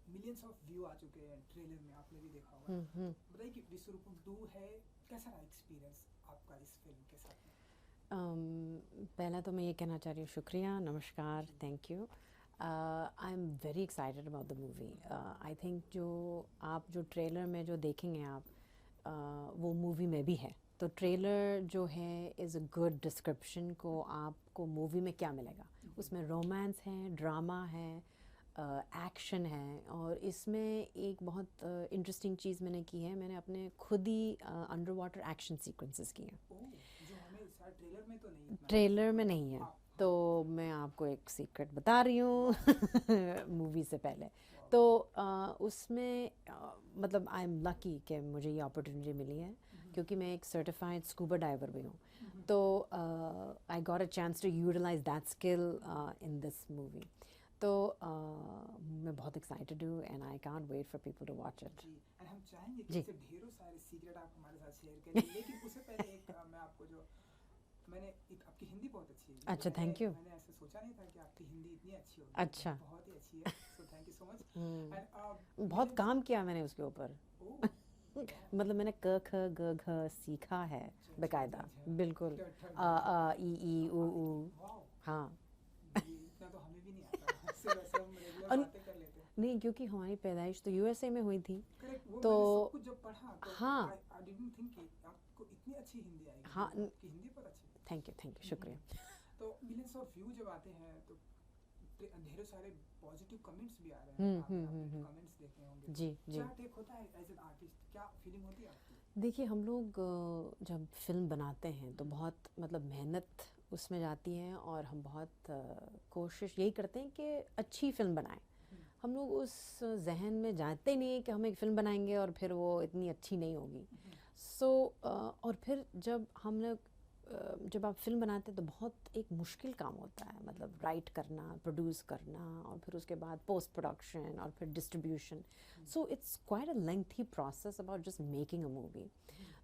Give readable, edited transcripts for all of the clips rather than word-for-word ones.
Millions of view आ चुके हैं trailer में, आपने भी देखा होगा। बताइए कि विश्वरूपम 2 है, कैसा रहा एक्सपीरियंस आपका इस फिल्म के साथ में? पहला तो मैं ये कहना चाह रही हूँ, शुक्रिया, नमस्कार, thank you. I am very excited about the movie. I think जो ट्रेलर में जो देखेंगे आप, वो मूवी में भी है। तो ट्रेलर जो है इज़ अ गुड डिस्क्रिप्शन को आपको मूवी में क्या मिलेगा। उसमें रोमांस है, ड्रामा है, एक्शन है, और इसमें एक बहुत इंटरेस्टिंग चीज़ मैंने की है, मैंने अपने खुद ही अंडर वाटर एक्शन सीक्वेंसेस किए हैं। जो हमें शायद ट्रेलर में तो नहीं इतना ट्रेलर में नहीं है, हाँ, तो मैं आपको एक सीक्रेट बता रही हूँ मूवी से पहले। तो उसमें मतलब आई एम लकी कि मुझे ये अपॉर्चुनिटी मिली है, क्योंकि मैं एक सर्टिफाइड स्कूबा डाइवर भी हूँ। तो I got a chance to utilize that skill in this movie. तो मैं बहुत एक्साइटेड हूँ and I can't wait for people to watch it. जी, एंड हम चाहेंगे कि जी। ऐसे ढेरों सारे सीक्रेट आप हमारे साथ शेयर करिए, लेकिन उससे पहले एक मैं आपको जो आपकी हिंदी बहुत अच्छी है। अच्छा, थैंक यू। मैंने ऐसे सोचा नहीं था कि आपकी हिंदी इतनी अच्छी होगी। अच्छा। बहुत ही अच्छी है, so thank you so much. And बहुत काम किया मैंने उसके ऊपर। मतलब मैंने क ख ग घ सीखा है बेकायदा, बिल्कुल। आ ई ऊ ऊ। हाँ। इतना तो हमें भी नहीं आता। वैसे हम रेगुलर बातें कर लेते हैं। नहीं, क्योंकि हमारी पैदाइश तो यूएसए में हुई थी। करेक्ट, वो तो मैंने सब कुछ जब पढ़ा तो हाँ, आई डिडंट थिंक कि आपको इतनी अच्छी हिंदी आएगी। हाँ, आपकी हिंदी पर अच्छी है। थैंक यू, शुक्रिया। तो मिलियंस ऑफ व्यू जब आते हैं तो ढेरों सारे पॉजिटिव कमेंट्स भी आ रहे हैं। आपने कमेंट्स देखे होंगे, जी, तो जी। क्या टेक होता है एज एन आर्टिस्ट, क्या फीलिंग होती है आपकी? देखिए, हम लोग जब फिल्म बनाते हैं तो बहुत मतलब मेहनत उसमें जाती है, और हम बहुत कोशिश यही करते हैं कि अच्छी फिल्म बनाएं। हम लोग उस जहन में जाते नहीं हैं कि हम एक फ़िल्म बनाएंगे और फिर वो इतनी अच्छी नहीं होगी। सो और फिर जब आप फिल्म बनाते हैं तो बहुत एक मुश्किल काम होता है, मतलब राइट करना, प्रोड्यूस करना, और फिर उसके बाद पोस्ट प्रोडक्शन, और फिर distribution. So it's quite a lengthy process about just making a movie.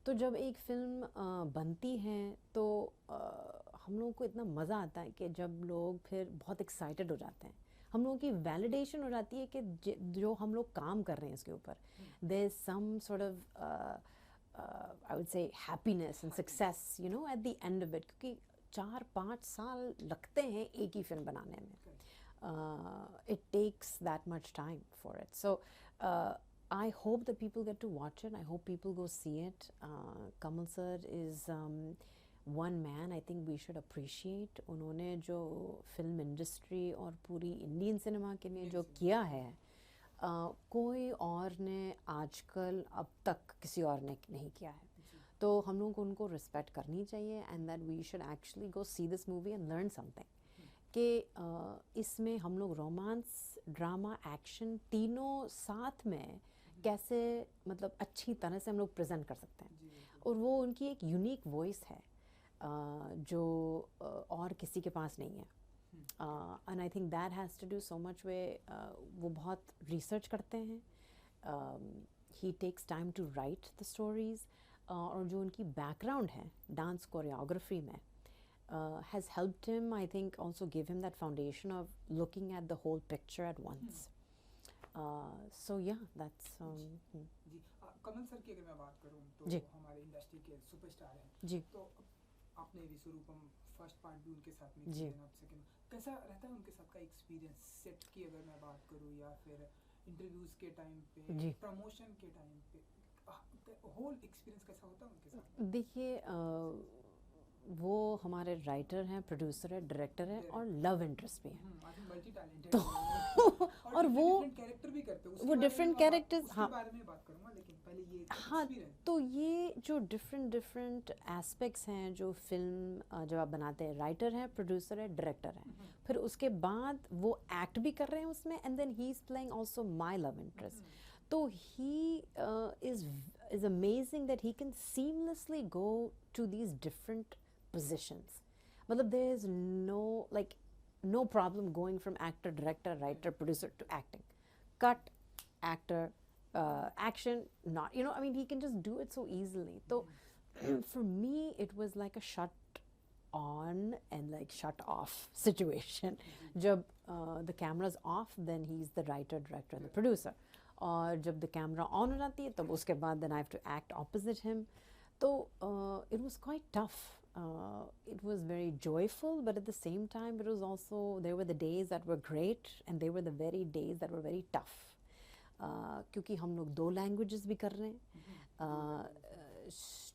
तो जब एक फ़िल्म बनती है तो हम लोगों को इतना मज़ा आता है कि जब लोग फिर बहुत एक्साइटेड हो जाते हैं, हम लोगों की वैलिडेशन हो जाती है कि जो हम लोग काम कर रहे हैं इसके ऊपर, there is some sort of I would say happiness and success, you know, at the end of it. क्योंकि 4-5 साल लगते हैं एक ही फिल्म बनाने में। It takes that much time for it. So I hope that people get to watch it. I hope people go see it. Kamal sir is one man I think we should appreciate. उन्होंने जो film industry और पूरी Indian cinema के लिए जो किया है, कोई और ने आजकल अब तक किसी और ने नहीं किया है। तो हम लोगों को उनको रिस्पेक्ट करनी चाहिए, and that we should actually go see this movie and learn something. कि इसमें हम लोग रोमांस, ड्रामा, एक्शन तीनों साथ में कैसे मतलब अच्छी तरह से हम लोग प्रेजेंट कर सकते हैं। और वो उनकी एक यूनिक वॉइस है जो और किसी के पास नहीं है। And I think that has to do so much वे वो बहुत रिसर्च करते हैं, he takes time to write the stories, और जो उनकी बैकग्राउंड है डांस कोरियोग्राफी में has helped him, I think, also give him that foundation of looking at the whole picture at once. So yeah, that's जी, Kamal sir की अगर मैं बात करूं तो जी, हमारे इंडस्ट्री के सुपरस्टार हैं। जी। तो आपने विश्वरूपम फर्स्ट पार्ट भी उनके साथ में जी। किया ना, सेकंड कैसा रहता है उनके साथ का एक्सपीरियंस? सेट की अगर मैं बात करूं या फिर इंटरव्यूज के टाइम पे, जी। प्रमोशन के टाइम पे, होल एक्सपीरियंस कैसा होता है उनके साथ? देखिए, वो हमारे राइटर हैं, प्रोड्यूसर है, डायरेक्टर है, और लव इंटरेस्ट भी है। मल्टी टैलेंटेड तो और वो डिफरेंट कैरेक्टर भी करते हैं। वो डिफरेंट कैरेक्टर्स, हाँ, बारे में बात करूंगा, लेकिन पहले ये हाँ, एक्सपीरियंस। तो ये जो डिफरेंट एस्पेक्ट्स हैं जो फिल्म जब आप बनाते हैं, राइटर है, प्रोड्यूसर है, डायरेक्टर है, फिर उसके बाद वो एक्ट भी कर रहे हैं उसमें, and then he is playing also my love interest. तो he is amazing that he can seamlessly go to these different positions. मतलब there is no problem going from actor, director, writer, producer to acting. Cut, actor, action, not, I mean, he can just do it so easily. So for me it was like a shot on and like shut off situation. जब the camera's off, then he's the writer, director and the producer. और जब the camera on हो जाती है तब उसके बाद then I have to act opposite him. तो it was quite tough. It was very joyful, but at the same time it was also, there were the days that were great and there were the very days that were very tough. क्योंकि हम लोग 2 languages भी कर रहे हैं,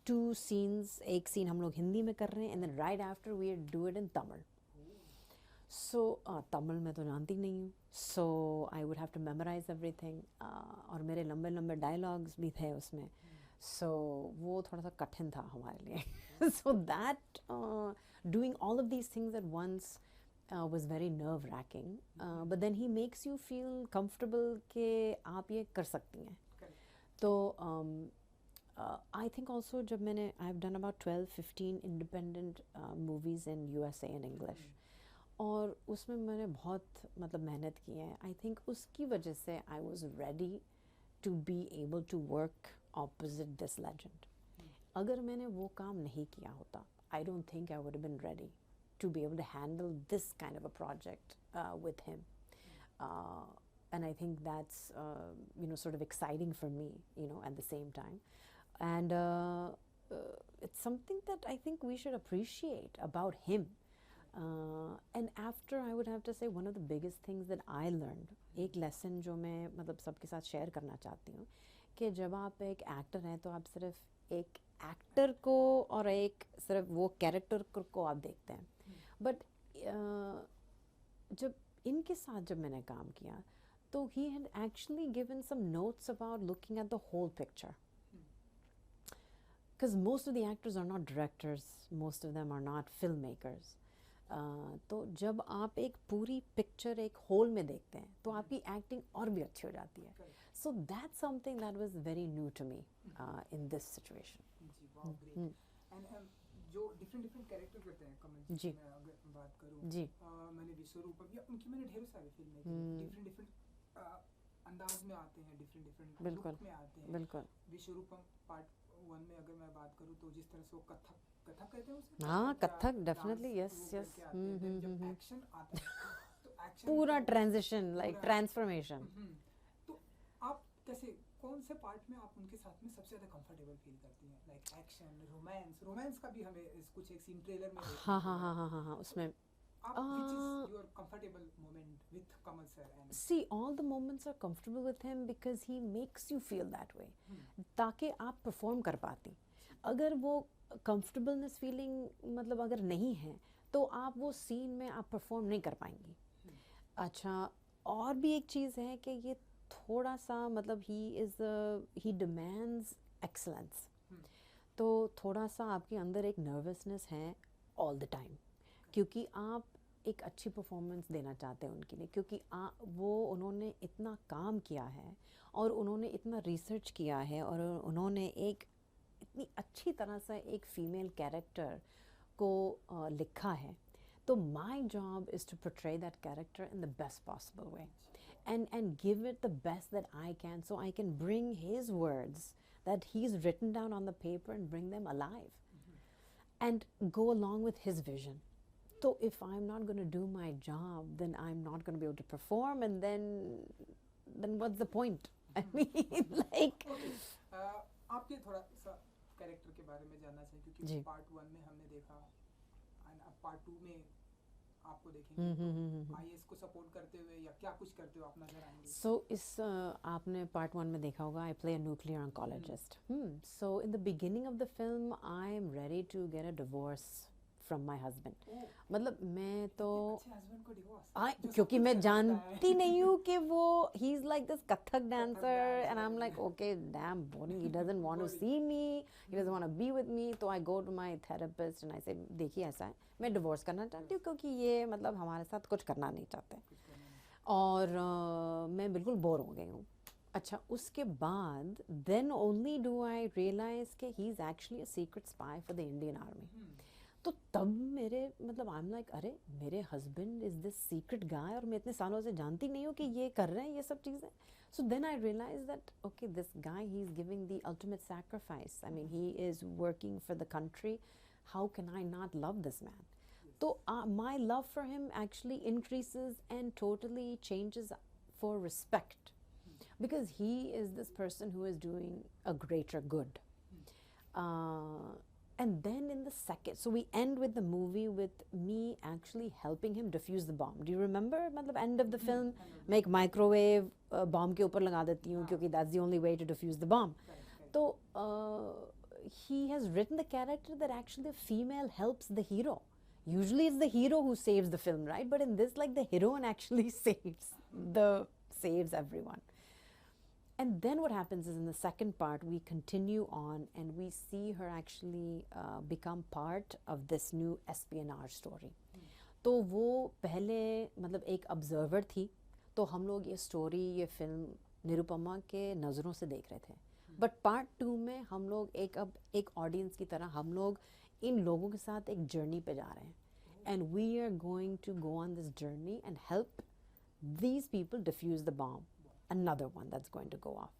2 scenes, एक scene हम लोग हिंदी में कर रहे हैं and then right after we do it in Tamil. So Tamil मैं तो जानती नहीं हूँ, so I would have to memorize everything, और मेरे लंबे लंबे dialogues भी थे उसमें, so वो थोड़ा सा कठिन था हमारे लिए. So that doing all of these things at once was very nerve wracking, but then he makes you feel comfortable कि आप ये कर सकती हैं. तो I think also जब मैंने, I've done about 12-15 independent movies in USA in English, और उसमें मैंने बहुत मतलब मेहनत की है. I think उसकी वजह से I was ready to be able to work opposite this legend. अगर मैंने वो काम नहीं किया होता, I don't think I would have been ready to be able to handle this kind of a project with him. And I think that's sort of exciting for me, at the same time. And it's something that I think we should appreciate about him. And after, I would have to say, one of the biggest things that I learned, एक lesson जो मैं मतलब सबके साथ share करना चाहती हूँ, कि जब आप एक actor हैं तो आप सिर्फ एक actor को और एक सिर्फ वो character को आप देखते हैं. But जब इनके साथ जब मैंने काम किया, तो he had actually given some notes about looking at the whole picture. Because most of the actors are not directors, most of them are not filmmakers. तो जब आप एक पूरी पिक्चर एक होल में देखते हैं तो आपकी एक्टिंग और भी अच्छी हो जाती है. So that's something that was very new to me in this situation. And जो डिफरेंट कैरेक्टर करते हैं कमल जी, मैं अगर बात करूं जी, मैंने विश्वरूपम या उनकी मैंने ढेर सारी फिल्में डिफरेंट अंदाज में आते हैं, डिफरेंट लुक में आते हैं. बिल्कुल. विश्वरूपम पार्ट 1 में अगर मैं बात करूं तो जिस तरह से वो कथक कहते हैं उसे, हाँ कथक, डेफिनेटली, यस यस. जब एक्शन आता है तो एक्शन पूरा ट्रांजिशन, लाइक ट्रांसफॉर्मेशन. तो आप कैसे, कौन से पार्ट में आप उनके साथ में सबसे ज्यादा कंफर्टेबल फील करती हैं? लाइक एक्शन, रोमांस का भी हमें कुछ एक सीन ट्रेलर में हाँ उसमें which is your comfortable moment with Kamal sir? And see, all the moments are comfortable with him because he makes you feel that way, ताकि आप परफॉर्म कर पाती. अगर वो कंफर्टेबलनेस फीलिंग मतलब अगर नहीं है तो आप वो सीन में आप परफॉर्म नहीं कर पाएंगी. अच्छा, और भी एक चीज़ है कि ये थोड़ा सा मतलब ही डिमांड्स एक्सलेंस, तो थोड़ा सा आपके अंदर एक नर्वसनेस है ऑल द टाइम, क्योंकि आप एक अच्छी परफॉर्मेंस देना चाहते हैं उनके लिए, क्योंकि उन्होंने इतना काम किया है और उन्होंने इतना रिसर्च किया है और उन्होंने एक इतनी अच्छी तरह से एक फीमेल कैरेक्टर को लिखा है. तो my job is to portray that character in the best possible way and give it the best that I can, so I can bring his words that he's written down on the paper and bring them alive and go along with his vision. So if I'm not going to do my job, then I'm not going to be able to perform, and then what's the point? I mean, like आप ये थोड़ा सा character के बारे में जानना चाहिए, क्योंकि पार्ट 1 में हमने देखा एंड अब पार्ट 2 में आपको देखेंगे आईएएस को सपोर्ट करते हुए या क्या कुछ करते हो आप नजर आएंगे. So इस आपने पार्ट 1 में देखा होगा, I play a nuclear oncologist. So in the beginning of the film, I am ready to get a divorce from my husband. मतलब मैं तो क्योंकि मैं जानती नहीं हूँ कि वो he's like this Kathak dancer and I'm like, okay, damn boring, he doesn't want to see me, he doesn't want to be with me. तो I go to my therapist and I say, देखिए ऐसा है, मैं divorce करना चाहती हूँ क्योंकि ये मतलब हमारे साथ कुछ करना नहीं चाहते और मैं बिल्कुल बोर हो गई हूँ. अच्छा, उसके बाद then only do I realize कि he is actually a secret spy for the Indian Army. तो तब मेरे मतलब आई एम लाइक, अरे मेरे हस्बैंड इज़ दिस सीक्रेट गाय और मैं इतने सालों से जानती नहीं हूँ कि ये कर रहे हैं ये सब चीज़ें. So then I realize that okay, this guy he is giving the ultimate sacrifice. I mean he is working for the country how can I not love this man? So my love for him actually increases and totally changes for respect, because he is this person who is doing a greater good. And then in the second, so we end with the movie with me actually helping him defuse the bomb. Do you remember? मतलब end of the film, मैं एक microwave bomb के ऊपर लगा देती हूँ क्योंकि that's the only way to defuse the bomb. तो he has written the character that actually the female helps the hero. Usually it's the hero who saves the film, right? But in this, like, the heroine actually saves everyone. And then what happens is in the second part, we continue on and we see her actually become part of this new espionage story. तो वो पहले मतलब एक observer थी, तो हम लोग ये story, ये film निरुपमा के नज़रों से देख रहे थे. But part 2 में हम लोग एक audience की तरह हम लोग इन लोगों के साथ एक journey पे जा रहे हैं. And we are going to go on this journey and help these people defuse the bomb. Another one that's going to go off,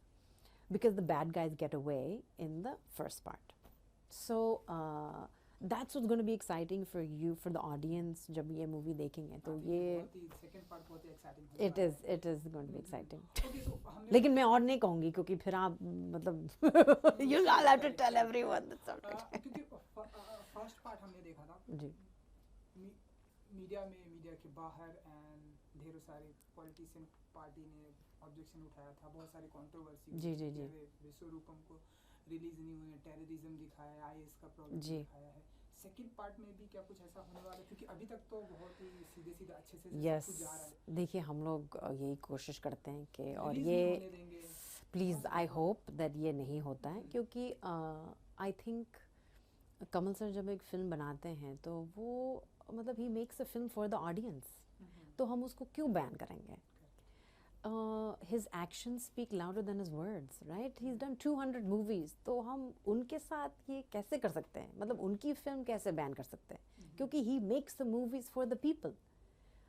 because the bad guys get away in the first part. So that's what's going to be exciting for you, for the audience. जब ये movie देखेंगे तो ये second part बहुत ही exciting it is going to be exciting. लेकिन मैं और नहीं कहूँगी क्योंकि फिर आप मतलब you all have to tell everyone that's all right. क्योंकि first part हमने देखा था जी, मीडिया के बाहर एंड ढेरों सारे पॉलिटिशियन पार्टी ने ऑब्जेक्शन उठाया था, बहुत सारी कंट्रोवर्सी जी जी जी विश्वरूपम को रिलीज नहीं हुए, टेररिज्म दिखाया है, आईएस का प्रॉब्लम दिखाया है. सेकंड पार्ट में भी क्या कुछ ऐसा होने वाला है? क्योंकि अभी तक तो बहुत ही सीधे सीधे अच्छे से yes. कुछ जा रहा है. देखिए हम लोग यही कोशिश करते हैं कि और ये प्लीज़ आई होप दैट ये नहीं होता है, क्योंकि आई थिंक कमल सर जब एक फ़िल्म बनाते हैं तो वो मतलब he makes a film for the audience, तो हम उसको क्यों बैन करेंगे? His actions speak louder than his words, right? He's done 200 movies, तो हम उनके साथ ये कैसे कर सकते हैं? मतलब उनकी फिल्म कैसे बैन कर सकते हैं? क्योंकि he makes the movies for the people.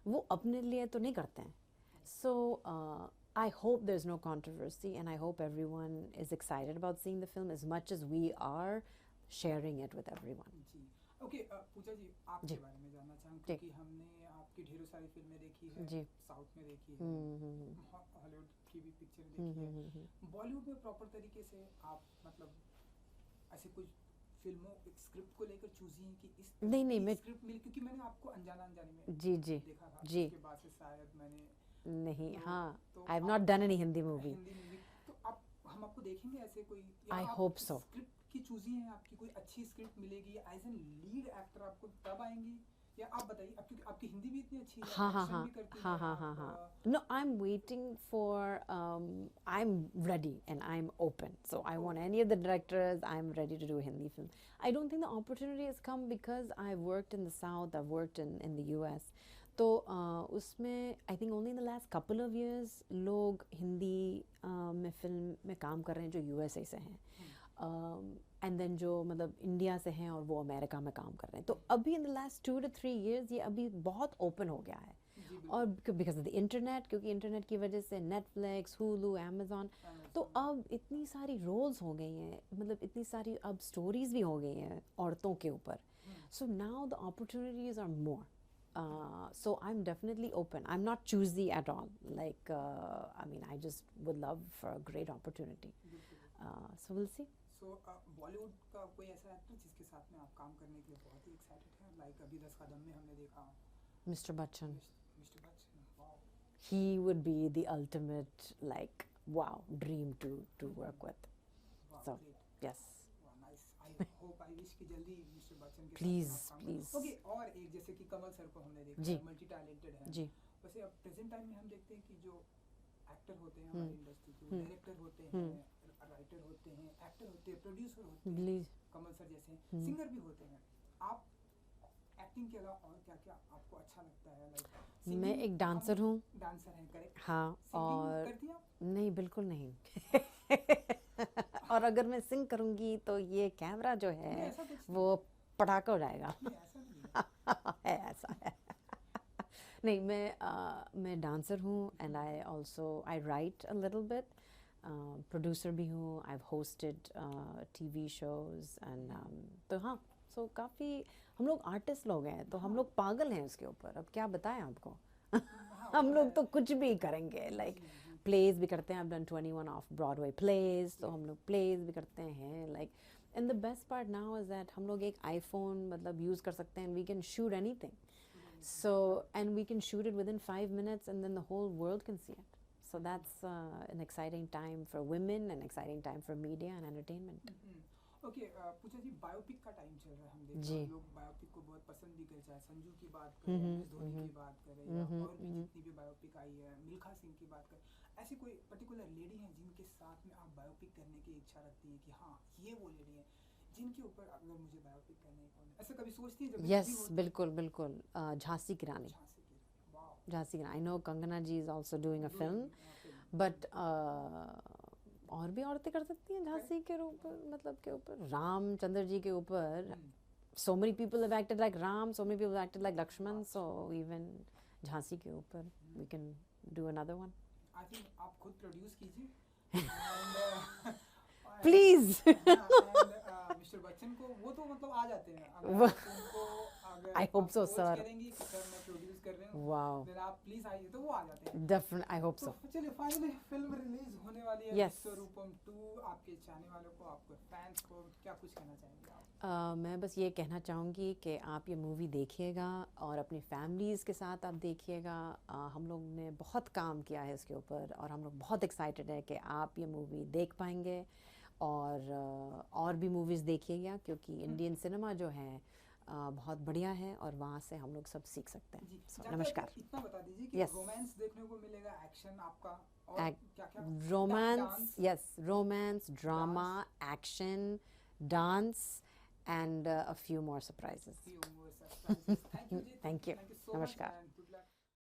वो अपने लिए तो नहीं करते हैं. So I hope there's no controversy, and I hope everyone is excited about seeing the film as much as we are sharing it with everyone. Okay Pooja ji, आपके बारे में जानना चाहूँगा क्योंकि हमने आपकी ढेरों सारी फिल्में देखी है, साउथ में देखी है, हॉलीवुड की भी पिक्चर देखी है, बॉलीवुड में प्रॉपर तरीके से आप मतलब ऐसे कुछ फिल्मों स्क्रिप्ट को लेकर चूजी हैं कि इस नहीं मैं स्क्रिप्ट मिली? क्योंकि मैंने आपको अनजाने में जी देखा था, उसके बाद से शायद मैंने नहीं, हाँ, I have not done any Hindi movie. तो आप हम आपको देखेंगे ऐसे कोई? I hope so. स्क्रिप्ट की चूजी है आपकी, कोई अच्छी स्क्रिप्ट मिलेगी एज एन लीड एक्टर आपको तब आएंगी, या आप बताइए? अब क्योंकि आपकी हिंदी भी इतनी अच्छी है, हाँ. No, I'm waiting for I'm ready and I'm open, so I want any of the directors. I'm ready to do a Hindi film. I don't think the opportunity has come because I've worked in the South, I've worked in the US. तो उसमें I think only in the last couple of years लोग हिंदी में film में काम कर रहे हैं जो USA से हैं, एंड देन जो मतलब इंडिया से हैं और वो अमेरिका में काम कर रहे हैं. तो अभी in the last 2 to 3 years ये अभी बहुत ओपन हो गया है, और बिकॉज ऑफ द इंटरनेट, क्योंकि इंटरनेट की वजह से नेटफ्लिक्स, हुलू, अमेजोन, तो अब इतनी सारी रोल्स हो गई हैं, मतलब इतनी सारी अब स्टोरीज भी हो गई हैं औरतों के ऊपर. So now the opportunities are more. So I'm definitely open. I'm not choosy at all. Like, I mean, I just would love for a great opportunity. So we'll see. So Bollywood का कोई ऐसा एक्टर जिसके साथ में आप काम करने के लिए बहुत ही एक्साइटेड हैं? लाइक अभी 10 कदम में हमने देखा Mr. Bachchan. Mr. Bachchan, wow. He would be the ultimate, like, wow, dream to work with. Wow, so great. Yes. Wow, nice. I hope, I wish कि जल्दी मिस्टर बच्चन के Please, साथ आप काम please. ओके, और एक जैसे कि कमल सर को हमने देखा जी. है, मल्टी टैलेंटेड है. जी. वैसे अब प्रेजेंट टाइम में हम देखते हैं कि जो एक्टर होते हैं हमारी इंडस्ट्री के, डायरेक्टर होते हैं, राइटर होते हैं, एक्टर होते हैं, प्रोड्यूसर होते हैं, कमल सर जैसे सिंगर भी होते हैं. आप एक्टिंग के अलावा और क्या क्या आपको अच्छा लगता है? लाइक मैं एक डांसर हूँ. डांसर हैं, करेक्ट? हाँ. और करती हैं आप? नहीं, बिल्कुल नहीं. और अगर मैं सिंग करूँगी तो ये कैमरा जो है वो पटाखा हो जाएगा. है ऐसा है. नहीं, मैं डांसर हूँ, and I right a little bit, producer भी हूँ. I have hosted TV shows, and तो हाँ, सो काफ़ी हम लोग आर्टिस्ट लोग हैं, तो हम लोग पागल हैं उसके ऊपर, अब क्या बताएं आपको। हम लोग तो कुछ भी करेंगे, लाइक प्लेज भी करते हैं, I've done 21 of Broadway pledge, तो हम लोग प्लेज भी करते हैं, like and the best part now is that हम लोग एक आईफोन मतलब यूज़ कर सकते हैं, we can shoot anything, so and we can shoot it within 5 minutes and then the whole world can see it, so that's an exciting time for women, an exciting time for media and entertainment. Okay Pooja ji, biopic का time चल रहा है, हम देख रहे हैं लोग biopic को बहुत पसंद भी कर, चाहे संजू की बात करें, धोनी की बात करें, या और भी जितनी भी बायोपिक आई है, मिल्खा सिंह की बात करें, ऐसी कोई पर्टिकुलर लेडी है जिनके साथ में आप बायोपिक करने की इच्छा रखती है कि हाँ ये वो लेडी है जिनके ऊपर अगर मुझे बायोपिक करने को, ऐसा कभी सोचती है? जब यस, बिल्कुल बिल्कुल, झांसी की रानी, झांसी की रानी, I know Kangana ji is also doing a film, but और भी औरतें कर सकती हैं झांसी के ऊपर, मतलब के ऊपर, रामचंद्र जी के ऊपर, so many people have acted like Ram, so many people have acted like Lakshman, so even Jhansi के ऊपर we can do another one. I think आप खुद प्रोड्यूस कीजिए प्लीज। मिस्टर बच्चन को वो तो मतलब आ जाते हैं, अगर उनको अगर I hope so, sir. करेंगी कि सर मैं प्रोड्यूस कर रहे हूँ, wow, फिर आप प्लीज आइए, तो वो आ जाते हैं। definitely, I hope so. तो चलिए फाइनली फिल्म रिलीज होने वाली है, Yes. विश्वरूपम 2, आपके चाहने वालों को, आपके फैंस को क्या कुछ कहना चाहेंगे आप? मैं बस ये कहना चाहूँगी कि आप ये मूवी देखिएगा और अपनी फैमिलीज़ के साथ आप देखिएगा। हम लोग ने बहुत काम किया है इसके ऊपर और हम लोग बहुत एक्साइटेड है कि आप ये मूवी देख पाएंगे, और भी मूवीज़ देखिएगा, क्योंकि इंडियन सिनेमा जो है बहुत बढ़िया है और वहाँ से हम लोग सब सीख सकते हैं। नमस्कार। इतना बता दीजिए कि रोमांस देखने को मिलेगा, एक्शन आपका, और क्या-क्या? Romance, yes, romance, drama, action, dance, and a few more surprises. Thank you, ji. Thank you. Thank you so much. Namaskar.